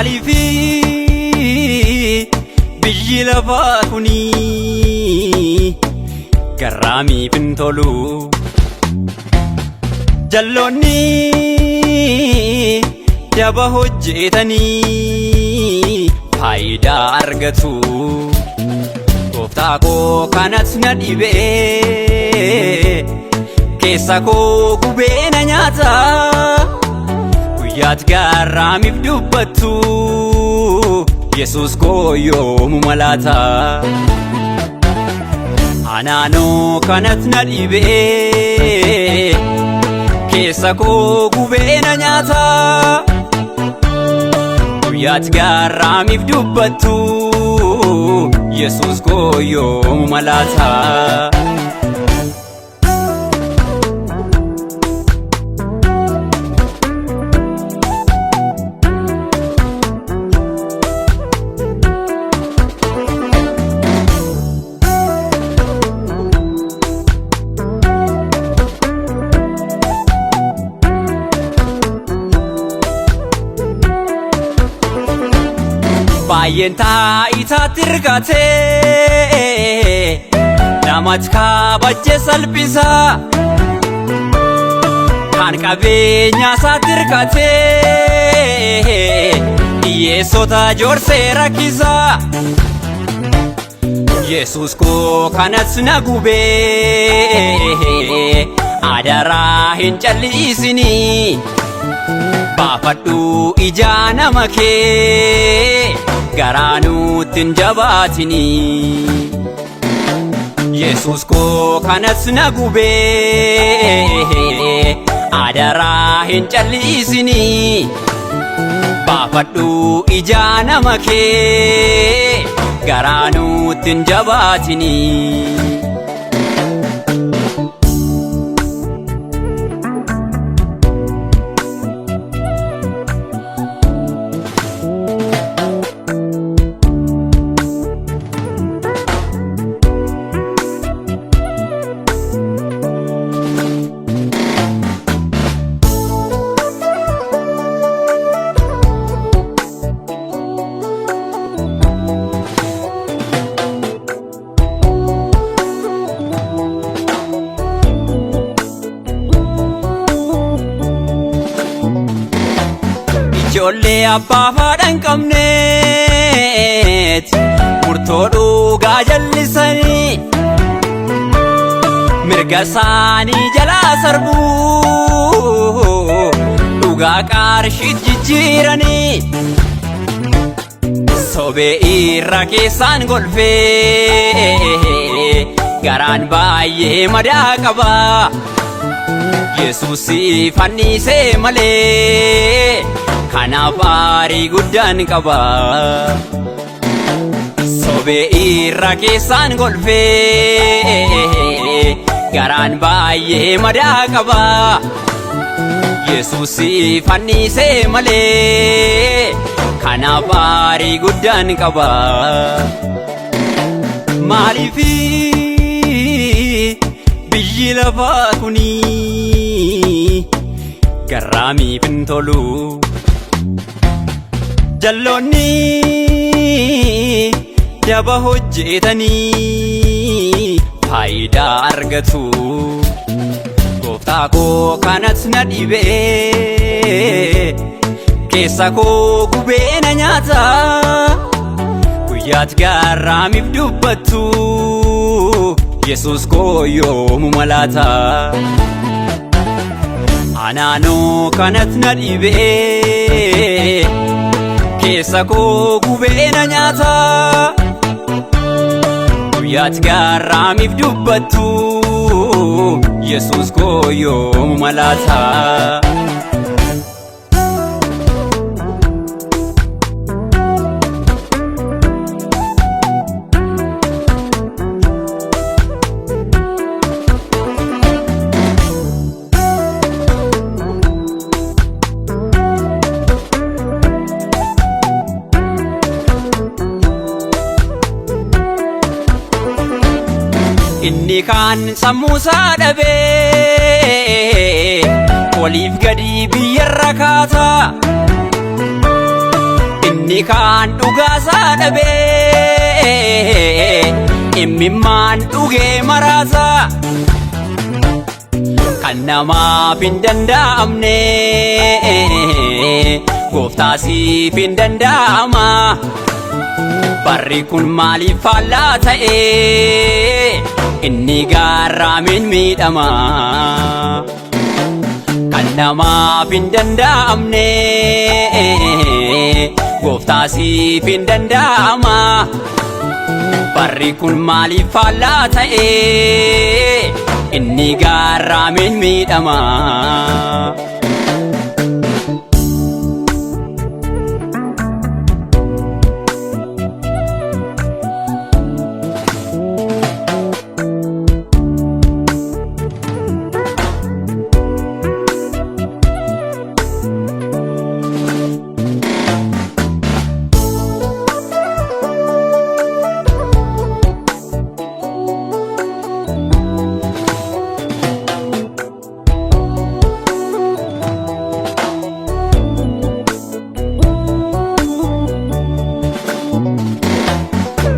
Maaliifi biyyi lafaa kuni garraamiif hin tolu. Jalloonni daba hojjetanii faayidaa argatu. Gooftaa koo kanatti na dhibee keessa koo gubee na nyaata. Guyyaatti garraamiif dubbattu Yesuus koo yoomuma laata. Anaanoo kanatti na dhibee keessa koo gubee na nyaata. Guyyaatti garraamiif dubbattu Yesuus koo yoomuma laata. Baay'een taa'itaatti hirkatee namatti kabajee salphisa. Kan qabeenyaa isaatti hirkatee hiyyeessota joorsee rakkisa. Yesuus koo kanatti na gubee adaraa hin callisinii. Baafadhu ija nama kee garaa nutti hin jabaatinii. Yesuus koo kanatti na gubee adaraa hin callisinii. Baafadhu ija nama kee garaa nutti hin jabaatinii. Ijoollee abbaa haadha hin qabneet murtoo dhugaa jallisanii. Mirga isaanii jalaa sarbuu dhugaa qarshiit jijjiiranii. Sobee irra keessaan golfee garaan baay'ee madaa qaba. Yesuusi fannisee malee kanaaf aarii guddaan qaba. Sobee irra keessaan golfee garaan baay'ee madaa qaba. Yesuusi fannisee malee kanaaf aarii guddaan qaba. Maaliifi biyyi lafaa kuni garraamiif hin tolu. Jalloonni daba hojjetanii faayidaa argatu. Gooftaa koo kanatti na dhibee keessa koo gubee na nyaata. Guyyaatti garraamiif dubbattu Yesuus koo yoomuma laata. Anaanoo kanatti na dhibee keessa koo gubee na nyaata. Guyyaatti garraamiif dubbattu Yesuus koo yoomuma laata. Inni kaan sammuusaa dhabee oliif gadi biyyarra kaata. inni kaan dhugaasaa dhabee imimmaan dhugee maraasa kan namaaf hin danda'amne Gooftaa siif hin danda'ama barri kun maaliif faallaa ta'e inni garraamiin miidhama kan namaaf hin danda'amne Gooftaa siif hin danda'ama barri kun maaliif faallaa ta'e inni garraamiin miidhama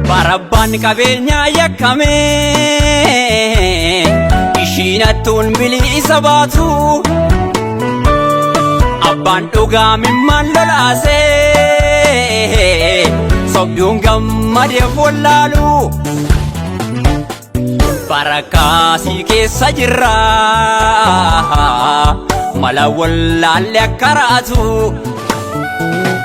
Barabbaan qabeenyaa yakkame ishiin hattuun bilisa baatu abbaan dhugaa mimmaan lolaase sobduun gammadeef wallaalu barakkaasii keessa jirra mala wallaalle akka raatu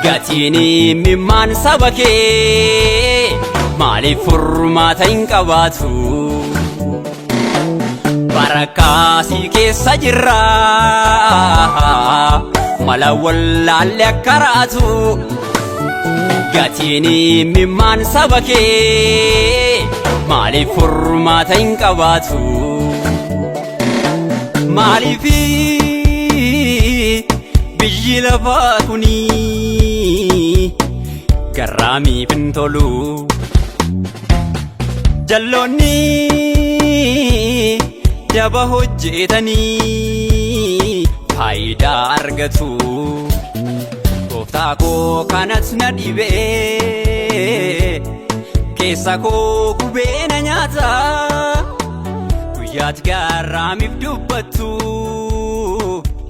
gatiin mimmaan saba kee maaliif furmaata hin qabaatu barakkaasii keessa jirra mala wallaalle akka raatu gatiin mimmaan saba kee maaliif furmaata hin qabaatu maaliif biyyi lafaa kuni garraamiif hin tolu jalloonni daba hojjetanii faayidaa argatu Gooftaa koo kanatu na dhibee keessa koo gubee na nyaata guyyaatti garraamiif dubbattu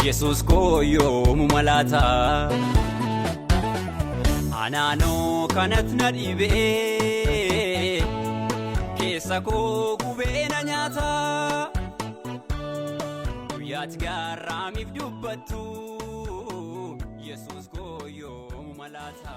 Yesuus koo yoomu malaata anaanoo kanatu na dhibee keessa koo gubee na nyaata guyyaatti garraamiif dubbattu Yesuus koo yoomu malaata